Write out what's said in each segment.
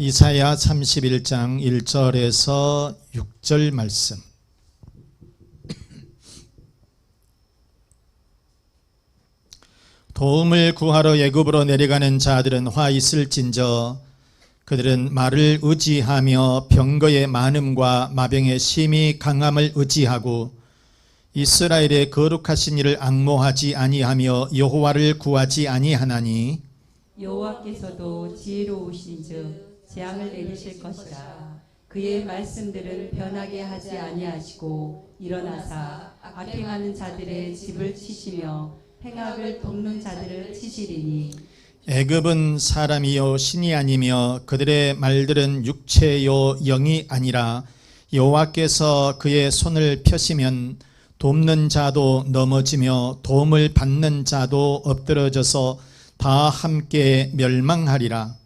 이사야 31장 1절에서 6절 말씀. 도움을 구하러 애굽으로 내려가는 자들은 화 있을진저 그들은 말을 의지하며 병거의 많음과 마병의 심히 강함을 의지하고 이스라엘의 거룩하신 이를 앙모하지 아니하며 여호와를 구하지 아니하나니 여호와께서도 지혜로우신즉 재앙을 내리실 것이라. 그의 말씀들은 변하게 하지 아니하시고 일어나사 악행하는 자들의 집을 치시며 행악을 돕는 자들을 치시리니 애굽은 사람이요 신이 아니며 그들의 말들은 육체요 영이 아니라 여호와께서 그의 손을 펴시면 돕는 자도 넘어지며 도움을 받는 자도 엎드러져서 다 함께 멸망하리라.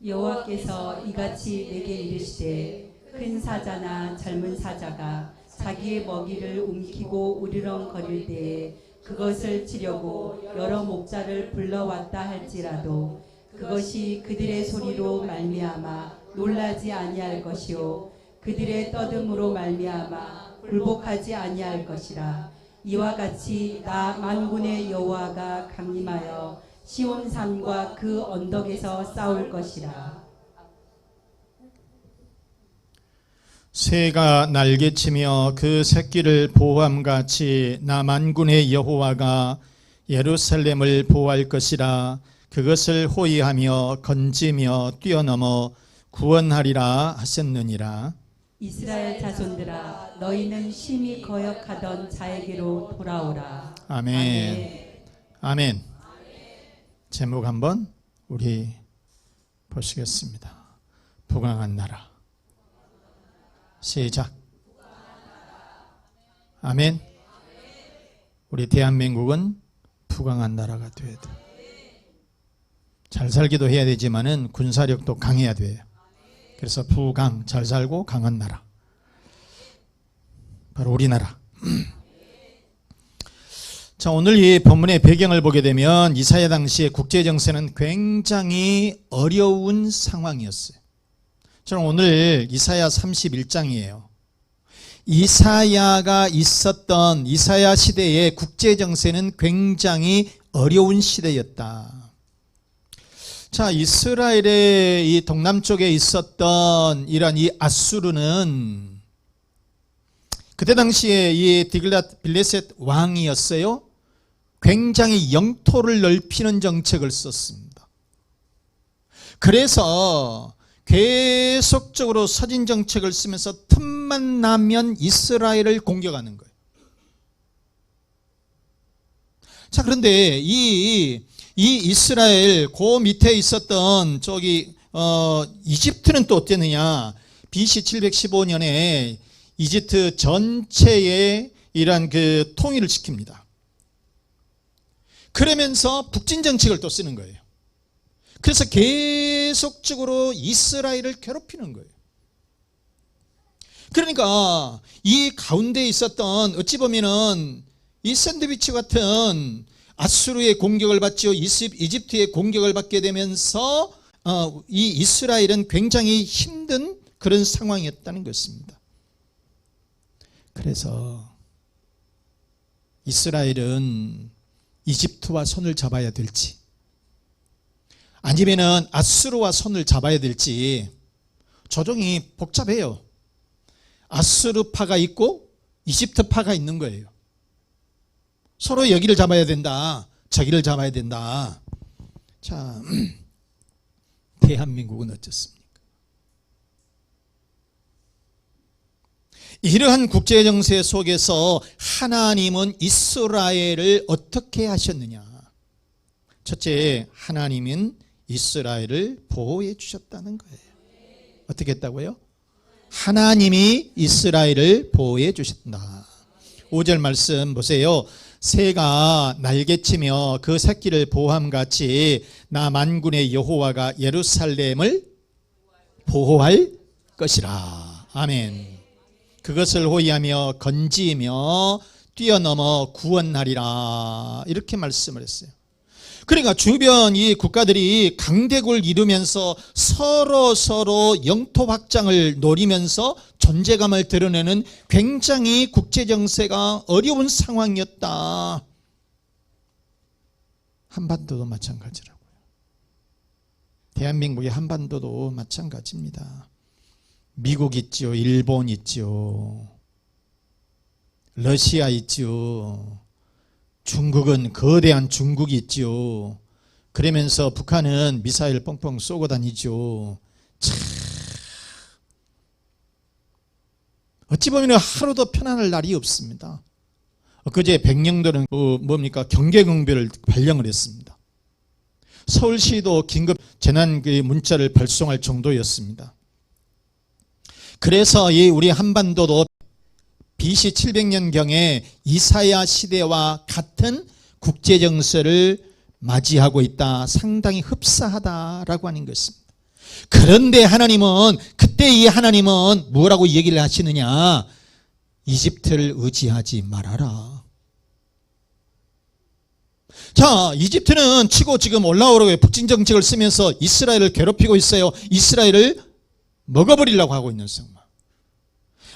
여호와께서 이같이 내게 이르시되 큰 사자나 젊은 사자가 자기의 먹이를 움키고 우리렁거릴 때에 그것을 치려고 여러 목자를 불러왔다 할지라도 그것이 그들의 소리로 말미암아 놀라지 아니할 것이요 그들의 떠듦으로 말미암아 굴복하지 아니할 것이라. 이와 같이 나 만군의 여호와가 강림하여 시온 산과 그 언덕에서 싸울 것이라. 새가 날개치며 그 새끼를 보호함같이 나 만군의 여호와가 예루살렘을 보호할 것이라. 그것을 호위하며 건지며 뛰어넘어 구원하리라 하셨느니라. 이스라엘 자손들아 너희는 심히 거역하던 자에게로 돌아오라. 아멘. 아멘. 제목 한번 우리 보시겠습니다. 부강한 나라. 시작. 아멘. 우리 대한민국은 부강한 나라가 되어야 돼. 잘 살기도 해야 되지만은 군사력도 강해야 돼요. 그래서 부강, 잘 살고 강한 나라. 바로 우리나라. 자, 오늘 이 본문의 배경을 보게 되면 이사야 당시의 국제정세는 굉장히 어려운 상황이었어요. 저는 오늘 이사야 31장이에요. 이사야가 있었던 이사야 시대의 국제정세는 굉장히 어려운 시대였다. 자, 이스라엘의 이 동남쪽에 있었던 이런 이 아수르는 그때 당시에 이 디글랏 빌레셋 왕이었어요. 굉장히 영토를 넓히는 정책을 썼습니다. 그래서 계속적으로 서진 정책을 쓰면서 틈만 나면 이스라엘을 공격하는 거예요. 자, 그런데 이 이스라엘 그 밑에 있었던 이집트는 또 어땠느냐? BC 715년에 이집트 전체에 이런 그 통일을 시킵니다. 그러면서 북진 정책을 또 쓰는 거예요. 그래서 계속적으로 이스라엘을 괴롭히는 거예요. 그러니까 이 가운데 있었던 어찌 보면은 이 샌드위치 같은 아수르의 공격을 받죠. 이집트의 공격을 받게 되면서 이 이스라엘은 굉장히 힘든 그런 상황이었다는 것입니다. 그래서 이스라엘은 이집트와 손을 잡아야 될지 아니면은 아수르와 손을 잡아야 될지 조정이 복잡해요. 아수르파가 있고 이집트파가 있는 거예요. 서로 여기를 잡아야 된다, 저기를 잡아야 된다. 자, 대한민국은 어떻습니까? 이러한 국제정세 속에서 하나님은 이스라엘을 어떻게 하셨느냐? 첫째, 하나님은 이스라엘을 보호해 주셨다는 거예요. 어떻게 했다고요? 하나님이 이스라엘을 보호해 주셨다. 5절 말씀 보세요. 새가 날개치며 그 새끼를 보호함같이 나 만군의 여호와가 예루살렘을 보호할 것이라. 아멘. 그것을 호위하며 건지며 뛰어넘어 구원하리라. 이렇게 말씀을 했어요. 그러니까 주변 이 국가들이 강대국을 이루면서 서로 영토 확장을 노리면서 존재감을 드러내는 굉장히 국제 정세가 어려운 상황이었다. 한반도도 마찬가지라고요. 대한민국의 한반도도 마찬가지입니다. 미국 있죠. 일본 있죠. 러시아 있죠. 중국은 거대한 중국이 있죠. 그러면서 북한은 미사일 뻥뻥 쏘고 다니죠. 참, 어찌 보면 하루도 편안할 날이 없습니다. 그제 백령도는 경계경보를 발령을 했습니다. 서울시도 긴급 재난 문자를 발송할 정도였습니다. 그래서 이 우리 한반도도 BC 700년경에 이사야 시대와 같은 국제 정세를 맞이하고 있다. 상당히 흡사하다라고 하는 것입니다. 그런데 하나님은 그때 이 하나님은 뭐라고 얘기를 하시느냐? 이집트를 의지하지 말아라. 자, 이집트는 치고 지금 올라오려고 북진 정책을 쓰면서 이스라엘을 괴롭히고 있어요. 이스라엘을 먹어버리려고 하고 있는 상황.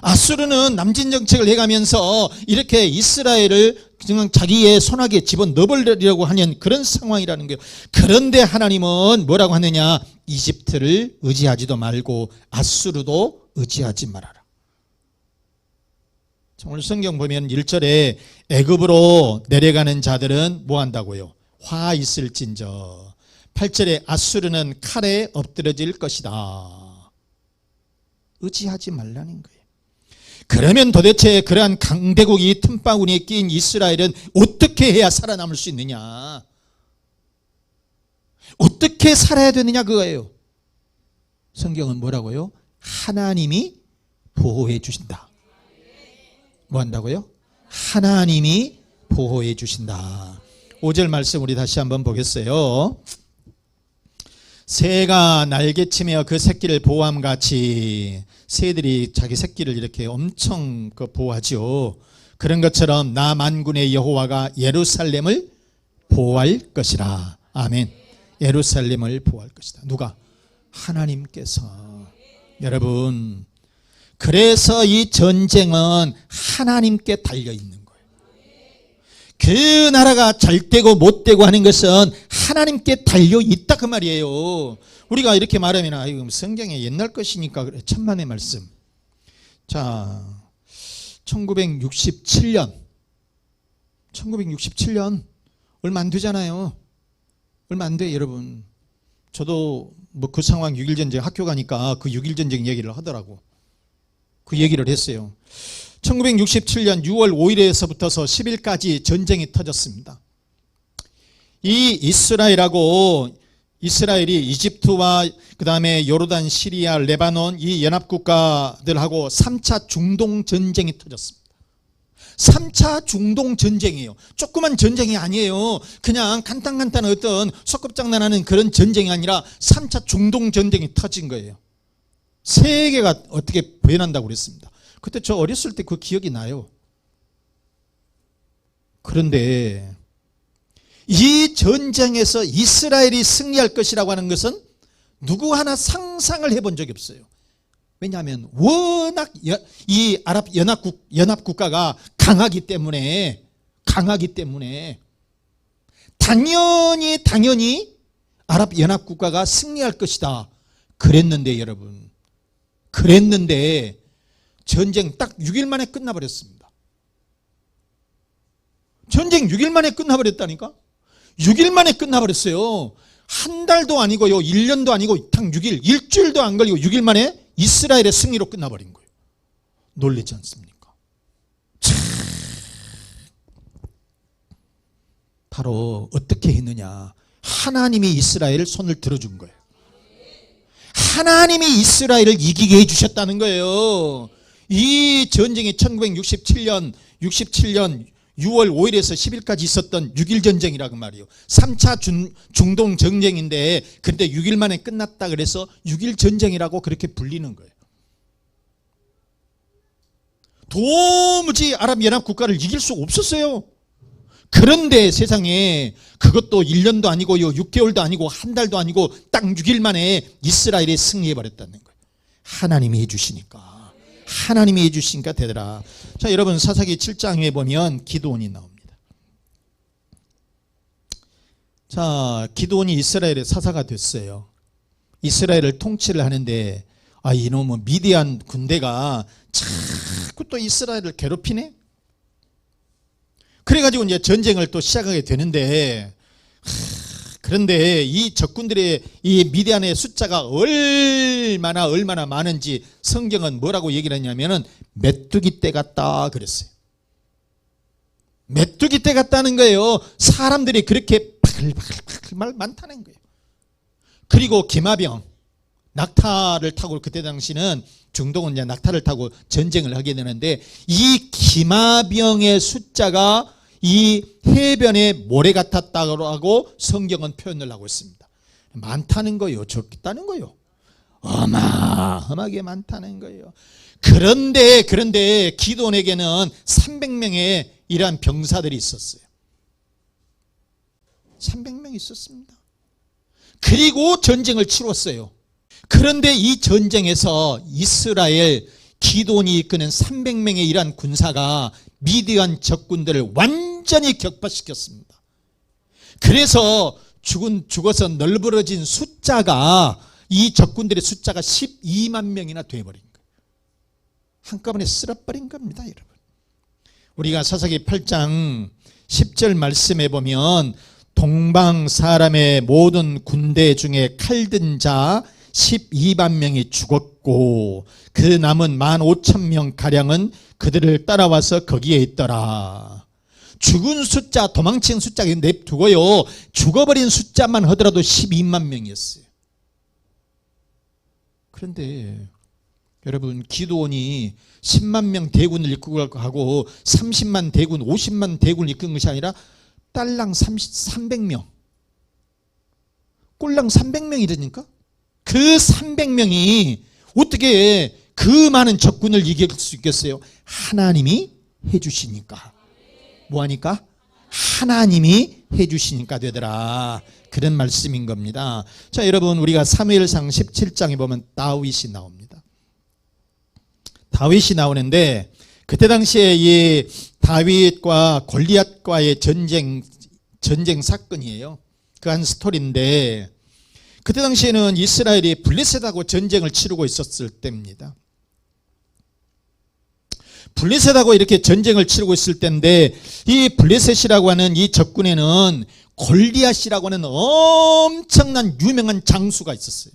아수르는 남진 정책을 해가면서 이렇게 이스라엘을 그냥 자기의 손아귀에 집어넣어버리려고 하는 그런 상황이라는 거예요. 그런데 하나님은 뭐라고 하느냐? 이집트를 의지하지도 말고 아수르도 의지하지 말아라. 오늘 성경 보면 1절에 애굽으로 내려가는 자들은 뭐 한다고요? 화 있을진저. 8절에 아수르는 칼에 엎드러질 것이다. 의지하지 말라는 거예요. 그러면 도대체 그러한 강대국이 틈바구니에 끼인 이스라엘은 어떻게 해야 살아남을 수 있느냐? 어떻게 살아야 되느냐 그거예요. 성경은 뭐라고요? 하나님이 보호해 주신다. 뭐 한다고요? 하나님이 보호해 주신다. 5절 말씀 우리 다시 한번 보겠어요. 새가 날개치며 그 새끼를 보호함 같이, 새들이 자기 새끼를 이렇게 엄청 보호하죠. 그런 것처럼 나 만군의 여호와가 예루살렘을 보호할 것이라. 아멘. 예루살렘을 보호할 것이다. 누가? 하나님께서. 여러분, 그래서 이 전쟁은 하나님께 달려있는 거예요. 그 나라가 잘 되고 못 되고 하는 것은 하나님께 달려있다 그 말이에요. 우리가 이렇게 말하면 이거 성경의 옛날 것이니까 그래. 천만의 말씀. 자, 1967년 얼마 안 되잖아요. 얼마 안 돼 여러분. 저도 뭐 그 상황 6.1 전쟁 학교 가니까 그 6.1 전쟁 얘기를 하더라고. 그 얘기를 했어요. 1967년 6월 5일에서부터서 10일까지 전쟁이 터졌습니다. 이 이스라엘이 이집트와 그 다음에 요르단, 시리아, 레바논 이 연합국가들하고 3차 중동 전쟁이 터졌습니다. 3차 중동 전쟁이에요. 조그만 전쟁이 아니에요. 그냥 간단한 어떤 소꿉장난하는 그런 전쟁이 아니라 3차 중동 전쟁이 터진 거예요. 세계가 어떻게 변한다고 그랬습니다. 그때 저 어렸을 때 그 기억이 나요. 그런데 이 전쟁에서 이스라엘이 승리할 것이라고 하는 것은 누구 하나 상상을 해본 적이 없어요. 왜냐하면 워낙 이 아랍 연합국가가 강하기 때문에 당연히 아랍 연합국가가 승리할 것이다 그랬는데 여러분, 전쟁 딱 6일 만에 끝나버렸습니다. 전쟁 6일 만에 끝나버렸다니까. 6일 만에 끝나버렸어요. 한 달도 아니고요, 1년도 아니고 딱 6일, 일주일도 안 걸리고 6일 만에 이스라엘의 승리로 끝나버린 거예요. 놀라지 않습니까? 바로 어떻게 했느냐? 하나님이 이스라엘을 손을 들어준 거예요. 하나님이 이스라엘을 이기게 해주셨다는 거예요. 이 전쟁이 1967년 6월 5일에서 10일까지 있었던 6.1 전쟁이라고 말이에요. 3차 중동 전쟁인데 그런데 6일 만에 끝났다 그래서 6.1 전쟁이라고 그렇게 불리는 거예요. 도무지 아랍연합 국가를 이길 수 없었어요. 그런데 세상에 그것도 1년도 아니고요, 6개월도 아니고 한 달도 아니고 딱 6일 만에 이스라엘이 승리해버렸다는 거예요. 하나님이 해주시니까. 하나님이 해주시니까 되더라. 자, 여러분 사사기 7장에 보면 기드온이 나옵니다. 자, 기드온이 이스라엘의 사사가 됐어요. 이스라엘을 통치를 하는데 이놈의 미디안 군대가 자꾸 또 이스라엘을 괴롭히네. 그래가지고 이제 전쟁을 또 시작하게 되는데, 그런데 이 적군들의 이 미디안의 숫자가 얼마나 많은지 성경은 뭐라고 얘기를 했냐면은 메뚜기 떼 같다 그랬어요. 메뚜기 떼 같다는 거예요. 사람들이 그렇게 바글바글 많다는 거예요. 그리고 기마병, 낙타를 타고, 그때 당시는 중동은 이제 낙타를 타고 전쟁을 하게 되는데, 이 기마병의 숫자가 이 해변에 모래 같았다고 하고 성경은 표현을 하고 있습니다. 많다는 거예요. 적다는 거예요. 어마어마하게 많다는 거예요. 그런데 기드온에게는 300명의 이러한 병사들이 있었어요. 300명 있었습니다. 그리고 전쟁을 치렀어요. 그런데 이 전쟁에서 이스라엘 기드온이 이끄는 300명의 이러한 군사가 미디안 적군들을 완전히 격파시켰습니다. 그래서 죽어서 널브러진 숫자가, 이 적군들의 숫자가 12만 명이나 되어버린 거예요. 한꺼번에 쓸어버린 겁니다, 여러분. 우리가 사사기 8장 10절 말씀에 보면 동방 사람의 모든 군대 중에 칼든 자 12만 명이 죽었고 그 남은 15,000명 가량은 그들을 따라와서 거기에 있더라. 죽은 숫자, 도망친 숫자 냅두고요, 죽어버린 숫자만 하더라도 12만 명이었어요. 그런데 여러분, 기드온이 10만 명 대군을 이끌고 가고 30만 대군, 50만 대군을 이끈 것이 아니라 딸랑 300명, 꼴랑 300명이라니까. 그 300명이 어떻게 그 많은 적군을 이길 수 있겠어요? 하나님이 해주시니까. 뭐하니까? 하나님이 해주시니까 되더라. 그런 말씀인 겁니다. 자, 여러분, 우리가 사무엘상 17장에 보면 다윗이 나옵니다. 다윗이 나오는데, 그때 당시에 이 다윗과 골리앗과의 전쟁 사건이에요. 그 한 스토리인데, 그때 당시에는 이스라엘이 블레셋하고 전쟁을 치르고 있었을 때입니다. 블레셋하고 이렇게 전쟁을 치르고 있을 때인데, 이 블레셋이라고 하는 이 적군에는 골리앗이라고 하는 엄청난 유명한 장수가 있었어요.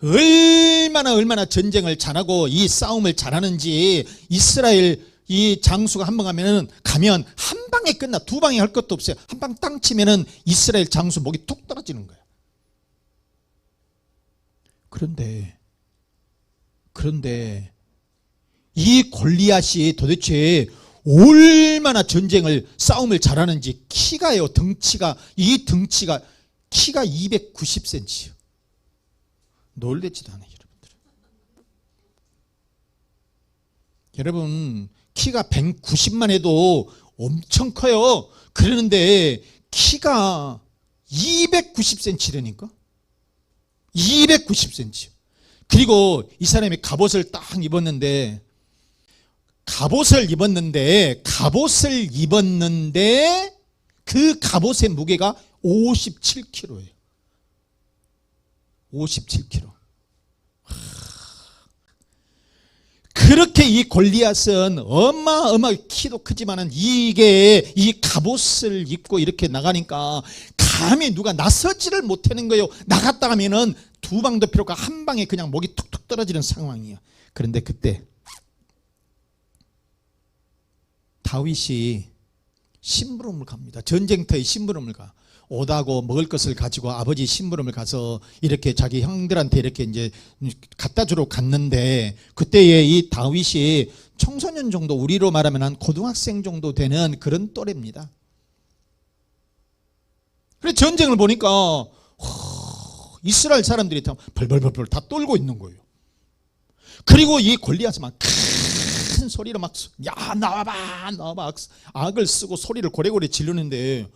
얼마나 전쟁을 잘하고 이 싸움을 잘하는지, 이스라엘 이 장수가 한 번 가면 한 방에 끝나. 두 방에 할 것도 없어요. 한 방 땅 치면은 이스라엘 장수 목이 툭 떨어지는 거예요. 그런데 이 골리앗이 도대체 얼마나 싸움을 잘하는지, 키가요, 키가 290cm요. 놀랬지도 않아요, 여러분들. 여러분, 키가 190만 해도 엄청 커요. 그러는데 키가 290cm라니까. 290cm. 그리고 이 사람이 갑옷을 딱 입었는데 그 갑옷의 무게가 57kg예요. 57kg. 그렇게 이 골리앗은 어마어마하게 키도 크지만은 이게 이 갑옷을 입고 이렇게 나가니까 감히 누가 나서지를 못하는 거예요. 나갔다 하면은 두 방도 필요가 한 방에 그냥 목이 툭툭 떨어지는 상황이에요. 그런데 그때 다윗이 심부름을 갑니다. 전쟁터에 심부름을 가. 오다고 먹을 것을 가지고 아버지 심부름을 가서 이렇게 자기 형들한테 이렇게 이제 갖다 주러 갔는데, 그때에 이 다윗이 청소년 정도, 우리로 말하면 한 고등학생 정도 되는 그런 또래입니다. 그래 전쟁을 보니까 이스라엘 사람들이 다 벌벌벌벌 다 떨고 있는 거예요. 그리고 이 골리앗은 막 큰 큰 소리로 막 야 나와봐 나와봐 악을 쓰고 소리를 고래고래 지르는데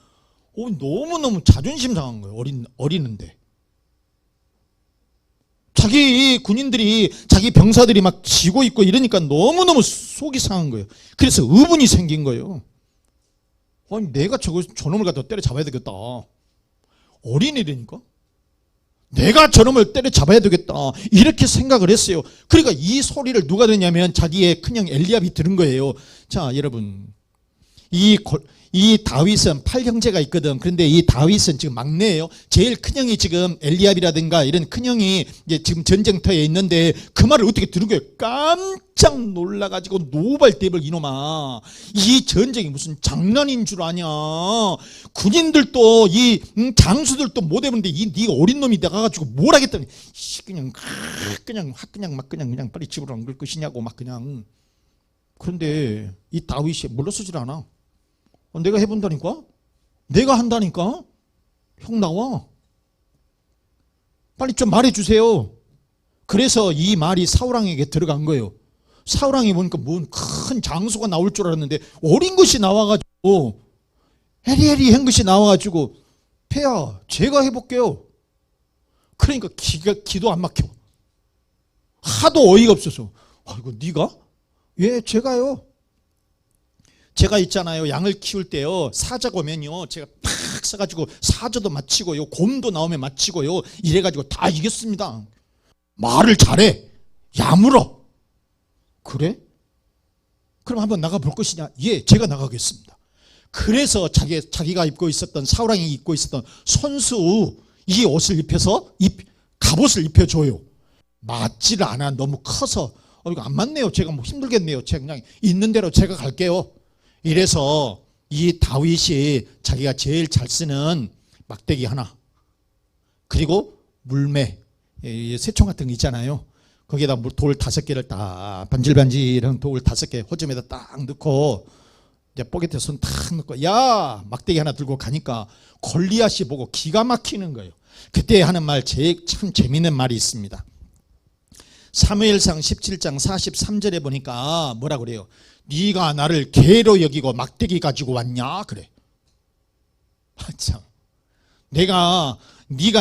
너무너무 자존심 상한 거예요. 어리는데 자기 군인들이 자기 병사들이 막 지고 있고 이러니까 너무너무 속이 상한 거예요. 그래서 의문이 생긴 거예요. 내가 저놈을 갖다 때려잡아야 되겠다. 어린애라니까 내가 저놈을 때려잡아야 되겠다 이렇게 생각을 했어요. 그러니까 이 소리를 누가 듣냐면 자기의 큰형 엘리압이 들은 거예요. 자 여러분 이 다윗은 8형제가 있거든. 그런데 이 다윗은 지금 막내예요. 제일 큰형이 지금 엘리압이라든가 이런 큰형이 이제 지금 전쟁터에 있는데 그 말을 어떻게 들은 거예요? 깜짝 놀라가지고 노발대발 이놈아 이 전쟁이 무슨 장난인 줄 아냐. 군인들도 이 장수들도 못 해보는데 네가 어린 놈이 나가가지고 뭘 하겠다니 그냥 빨리 집으로 안 갈 것이냐고 막 그냥. 그런데 이 다윗이 물러서질 않아. 내가 해본다니까? 내가 한다니까? 형 나와. 빨리 좀 말해주세요. 그래서 이 말이 사울왕에게 들어간 거예요. 사울왕이 보니까 뭔 큰 장수가 나올 줄 알았는데 어린 것이 나와가지고 헤리헤리 한 것이 나와가지고 폐하 제가 해볼게요. 그러니까 기도 안 막혀. 하도 어이가 없어서 이거 네가? 예 제가요. 제가 있잖아요. 양을 키울 때요. 사자가 오면요. 제가 팍 써가지고 사자도 맞히고요. 곰도 나오면 맞히고요. 이래가지고 다 이겼습니다. 말을 잘해. 야물어. 그래? 그럼 한번 나가볼 것이냐? 예, 제가 나가겠습니다. 그래서 자기가 입고 있었던 사울왕이 입고 있었던 선수 이 옷을 입혀서 갑옷을 입혀줘요. 맞지를 않아. 너무 커서 이거 안 맞네요. 제가 뭐 힘들겠네요. 제가 그냥 있는 대로 제가 갈게요. 이래서 이 다윗이 자기가 제일 잘 쓰는 막대기 하나 그리고 물매 새총 같은 거 있잖아요. 거기에다 돌 5개를 딱 반질반질한 돌 5개 호점에다 딱 넣고 이제 포켓에 손 탁 넣고 야 막대기 하나 들고 가니까 골리앗이 보고 기가 막히는 거예요. 그때 하는 말 참 재미있는 말이 있습니다. 사무엘상 17장 43절에 보니까 뭐라 그래요? 네가 나를 개로 여기고 막대기 가지고 왔냐? 그래. 참. 네가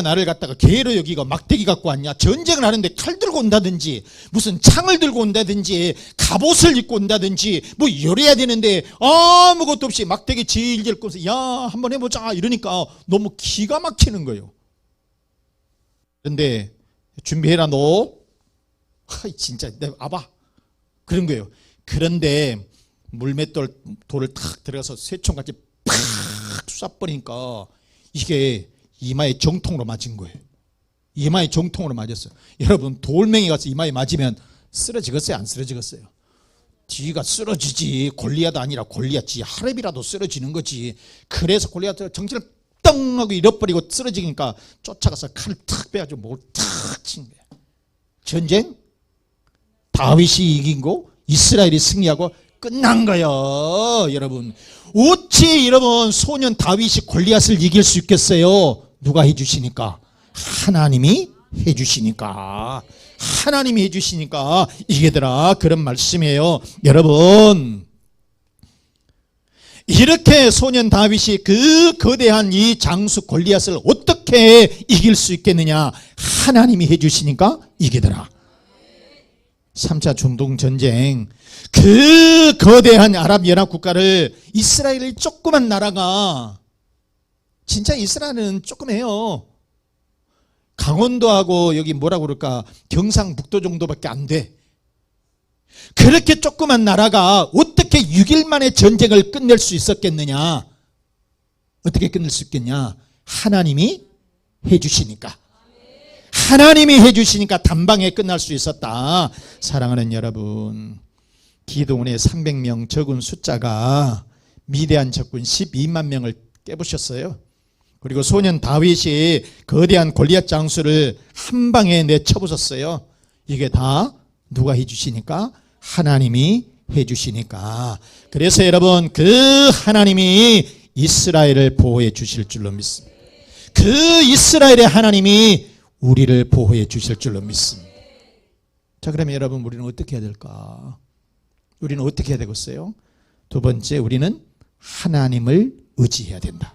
나를 갖다가 개로 여기고 막대기 갖고 왔냐? 전쟁을 하는데 칼 들고 온다든지 무슨 창을 들고 온다든지 갑옷을 입고 온다든지 뭐 이래야 되는데 아무것도 없이 막대기 질질 꺼서 야 한번 해보자 이러니까 너무 기가 막히는 거예요. 그런데 준비해라 너. 진짜 내가 와봐. 그런 거예요. 그런데 물맷돌 돌을 탁 들어가서 새총같이 팍 쏴버리니까 이게 이마에 정통으로 맞은 거예요. 이마에 정통으로 맞았어요. 여러분 돌멩이 가서 이마에 맞으면 쓰러지겠어요? 안 쓰러지겠어요? 뒤가 쓰러지지. 골리앗도 아니라 골리앗지. 하렙이라도 쓰러지는 거지. 그래서 골리앗 정신을 떵 하고 잃어버리고 쓰러지니까 쫓아가서 칼을 탁 빼가지고 목을 탁 친 거예요. 전쟁 다윗이 이긴 거 이스라엘이 승리하고 끝난 거예요. 여러분 어찌 여러분 소년 다윗이 골리앗을 이길 수 있겠어요? 누가 해주시니까? 하나님이 해주시니까. 하나님이 해주시니까 이게더라 그런 말씀이에요. 여러분 이렇게 소년 다윗이 그 거대한 이 장수 골리앗을 어떻게 이길 수 있겠느냐? 하나님이 해주시니까 이기더라. 3차 중동전쟁 그 거대한 아랍연합국가를 이스라엘의 조그만 나라가 진짜 이스라엘은 조그매요. 강원도하고 여기 뭐라고 그럴까 경상북도 정도밖에 안 돼. 그렇게 조그만 나라가 어떻게 6일 만에 전쟁을 끝낼 수 있었겠느냐? 어떻게 끝낼 수 있겠냐? 하나님이 해주시니까. 하나님이 해주시니까 단방에 끝날 수 있었다. 사랑하는 여러분 기드온의 300명 적은 숫자가 미대한 적군 12만 명을 깨부셨어요. 그리고 소년 다윗이 거대한 골리앗 장수를 한 방에 내쳐부셨어요. 이게 다 누가 해주시니까? 하나님이 해주시니까. 그래서 여러분 그 하나님이 이스라엘을 보호해 주실 줄로 믿습니다. 그 이스라엘의 하나님이 우리를 보호해 주실 줄로 믿습니다. 자 그러면 여러분 우리는 어떻게 해야 될까? 우리는 어떻게 해야 되겠어요? 두 번째, 우리는 하나님을 의지해야 된다.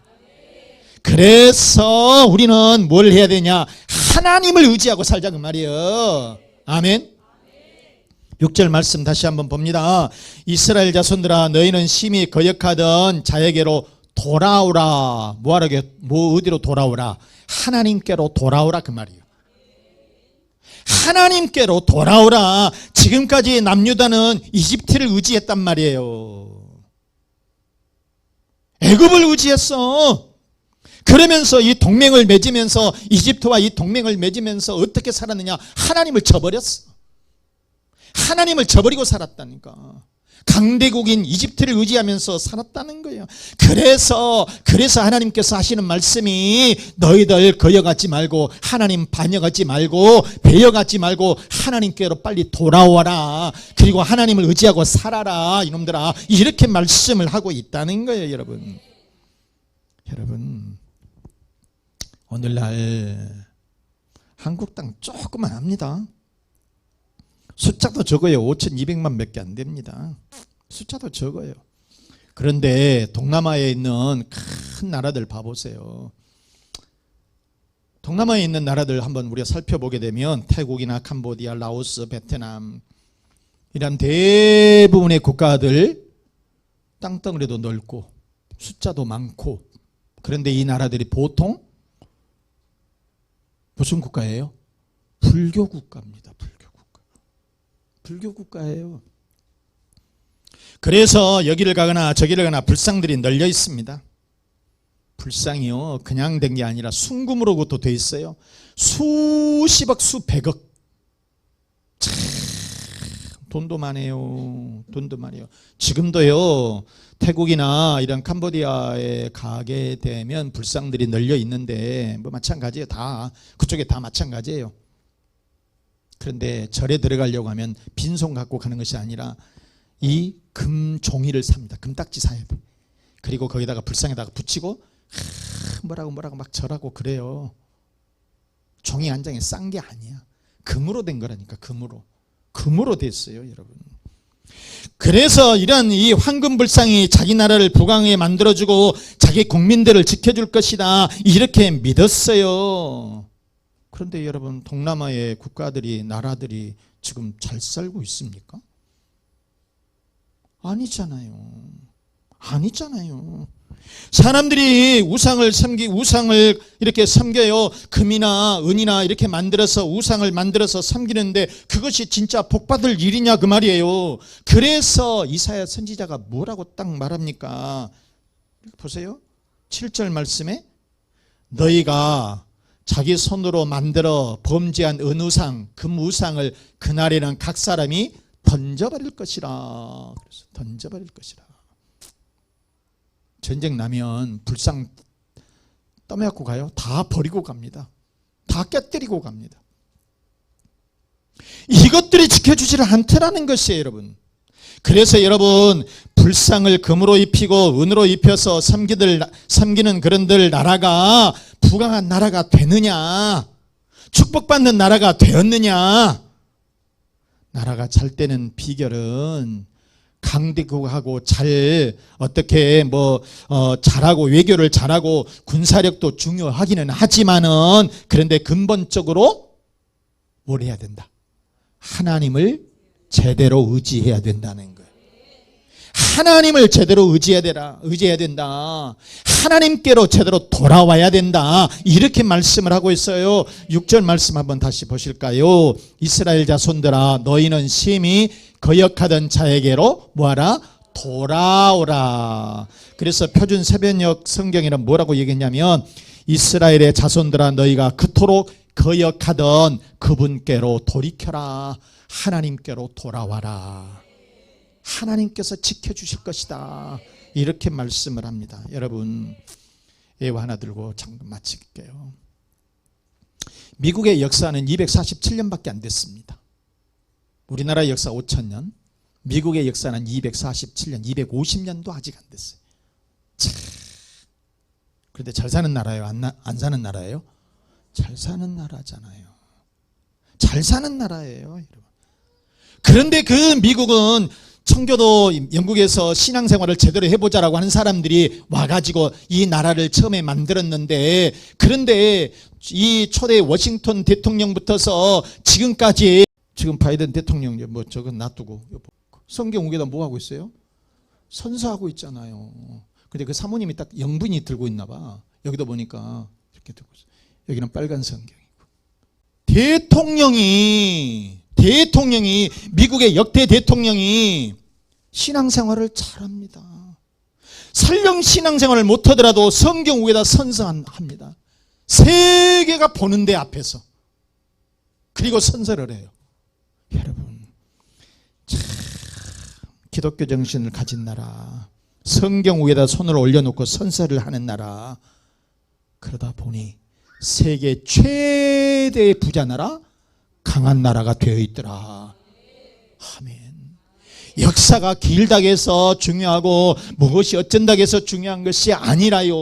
그래서 우리는 뭘 해야 되냐? 하나님을 의지하고 살자 그 말이에요. 아멘. 6절 말씀 다시 한번 봅니다. 이스라엘 자손들아 너희는 심히 거역하던 자에게로 돌아오라. 어디로 돌아오라? 하나님께로 돌아오라 그 말이에요. 하나님께로 돌아오라. 지금까지 남유다는 이집트를 의지했단 말이에요. 애굽을 의지했어. 그러면서 이 동맹을 맺으면서 이집트와 이 동맹을 맺으면서 어떻게 살았느냐? 하나님을 저버렸어. 하나님을 저버리고 살았다니까. 강대국인 이집트를 의지하면서 살았다는 거예요. 그래서 하나님께서 하시는 말씀이 너희들 거역하지 말고 하나님 반역하지 말고 배역하지 말고 하나님께로 빨리 돌아와라. 그리고 하나님을 의지하고 살아라 이놈들아. 이렇게 말씀을 하고 있다는 거예요. 여러분 오늘날 한국 땅 조금만 합니다. 숫자도 적어요. 5,200만 몇 개 안 됩니다. 숫자도 적어요. 그런데 동남아에 있는 큰 나라들 봐보세요. 동남아에 있는 나라들 한번 우리가 살펴보게 되면 태국이나 캄보디아, 라오스, 베트남 이런 대부분의 국가들 땅덩어리도 넓고 숫자도 많고, 그런데 이 나라들이 보통 무슨 국가예요? 불교 국가입니다. 불교 국가예요. 그래서 여기를 가거나 저기를 가거나 불상들이 널려 있습니다. 불상이요 그냥 된 게 아니라 순금으로부터 돼 있어요. 수십억 수백억. 참 돈도 많아요. 지금도요 태국이나 이런 캄보디아에 가게 되면 불상들이 널려 있는데 뭐 마찬가지예요. 다 그쪽에 다 마찬가지예요. 그런데 절에 들어가려고 하면 빈손 갖고 가는 것이 아니라 이 금 종이를 삽니다. 금딱지 사야 돼. 그리고 거기다가 불상에다가 붙이고 뭐라고 막 절하고 그래요. 종이 한 장에 싼 게 아니야. 금으로 된 거라니까. 금으로 됐어요, 여러분. 그래서 이런 이 황금 불상이 자기 나라를 부강하게 만들어주고 자기 국민들을 지켜줄 것이다 이렇게 믿었어요. 그런데 여러분 동남아의 국가들이 나라들이 지금 잘 살고 있습니까? 아니잖아요. 사람들이 우상을 이렇게 섬겨요. 금이나 은이나 이렇게 만들어서 우상을 만들어서 섬기는데 그것이 진짜 복받을 일이냐 그 말이에요. 그래서 이사야 선지자가 뭐라고 딱 말합니까? 보세요. 7절 말씀에 너희가 자기 손으로 만들어 범죄한 은우상, 금우상을 그날에는 각 사람이 던져버릴 것이라. 그래서 던져버릴 것이라. 전쟁 나면 불상 떠매갖고 가요. 다 버리고 갑니다. 다 깨뜨리고 갑니다. 이것들이 지켜주지를 않더라는 것이에요, 여러분. 그래서 여러분 불상을 금으로 입히고 은으로 입혀서 섬기는 그런들 나라가 부강한 나라가 되느냐, 축복받는 나라가 되었느냐. 나라가 잘 되는 비결은 강대국하고 어떻게 잘하고 외교를 잘하고 군사력도 중요하기는 하지만은 그런데 근본적으로 뭘 해야 된다? 하나님을 제대로 의지해야 된다는 거예요. 하나님을 제대로 의지해야 된다. 하나님께로 제대로 돌아와야 된다. 이렇게 말씀을 하고 있어요. 6절 말씀 한번 다시 보실까요? 이스라엘 자손들아 너희는 심히 거역하던 자에게로 뭐하라? 돌아오라. 그래서 표준 새변역 성경에는 뭐라고 얘기했냐면 이스라엘의 자손들아 너희가 그토록 거역하던 그분께로 돌이켜라. 하나님께로 돌아와라. 하나님께서 지켜주실 것이다. 이렇게 말씀을 합니다. 여러분 예화 하나 들고 잠깐 마칠게요. 미국의 역사는 247년밖에 안 됐습니다. 우리나라 역사 5,000년, 미국의 역사는 247년, 250년도 아직 안 됐어요. 참. 그런데 잘 사는 나라예요? 안 사는 나라예요? 잘 사는 나라잖아요. 잘 사는 나라예요, 여러분. 그런데 그 미국은 청교도 영국에서 신앙생활을 제대로 해보자라고 하는 사람들이 와가지고 이 나라를 처음에 만들었는데, 그런데 이 초대 워싱턴 대통령부터서 지금까지, 지금 바이든 대통령 뭐 저거 놔두고 성경 위에다 뭐 하고 있어요? 선서하고 있잖아요. 근데 그 사모님이 딱 영분이 들고 있나 봐. 여기도 보니까 이렇게 들고 있어요. 여기는 빨간 성경이고. 대통령이 미국의 역대 대통령이 신앙생활을 잘합니다. 설령 신앙생활을 못하더라도 성경 위에다 선서합니다. 세계가 보는데 앞에서. 그리고 선서를 해요. 여러분, 참 기독교 정신을 가진 나라, 성경 위에다 손을 올려놓고 선서를 하는 나라, 그러다 보니 세계 최대의 부자 나라, 강한 나라가 되어 있더라. 아멘. 역사가 길다고 해서 중요하고 무엇이 어쩐다고 해서 중요한 것이 아니라요.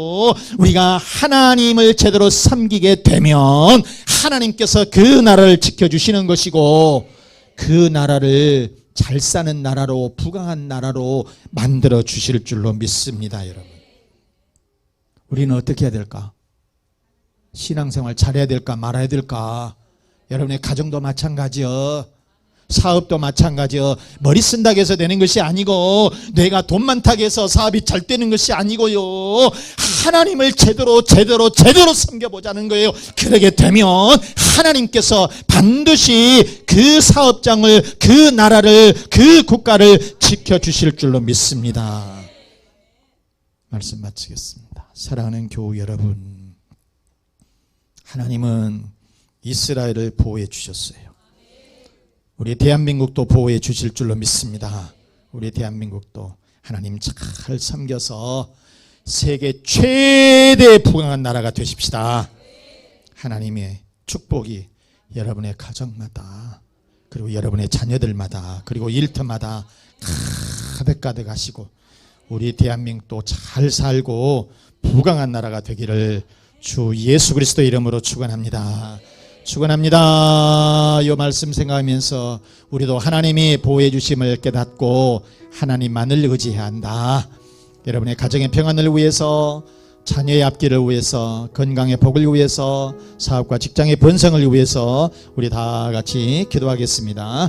우리가 하나님을 제대로 섬기게 되면 하나님께서 그 나라를 지켜주시는 것이고, 그 나라를 잘 사는 나라로, 부강한 나라로 만들어 주실 줄로 믿습니다. 여러분, 우리는 어떻게 해야 될까? 신앙생활 잘해야 될까 말아야 될까? 여러분의 가정도 마찬가지요. 사업도 마찬가지요. 머리 쓴다고 해서 되는 것이 아니고, 내가 돈 많다고 해서 사업이 잘 되는 것이 아니고요. 하나님을 제대로 섬겨보자는 거예요. 그러게 되면 하나님께서 반드시 그 사업장을, 그 나라를, 그 국가를 지켜주실 줄로 믿습니다. 말씀 마치겠습니다. 사랑하는 교우 여러분, 하나님은 이스라엘을 보호해 주셨어요. 우리 대한민국도 보호해 주실 줄로 믿습니다. 우리 대한민국도 하나님 잘 섬겨서 세계 최대 부강한 나라가 되십시다. 하나님의 축복이 여러분의 가정마다, 그리고 여러분의 자녀들마다, 그리고 일터마다 가득 하시고, 우리 대한민국도 잘 살고 부강한 나라가 되기를 주 예수 그리스도 이름으로 축원합니다. 축원합니다. 이 말씀 생각하면서 우리도 하나님이 보호해 주심을 깨닫고 하나님만을 의지해야 한다. 여러분의 가정의 평안을 위해서, 자녀의 앞길을 위해서, 건강의 복을 위해서, 사업과 직장의 번성을 위해서 우리 다 같이 기도하겠습니다.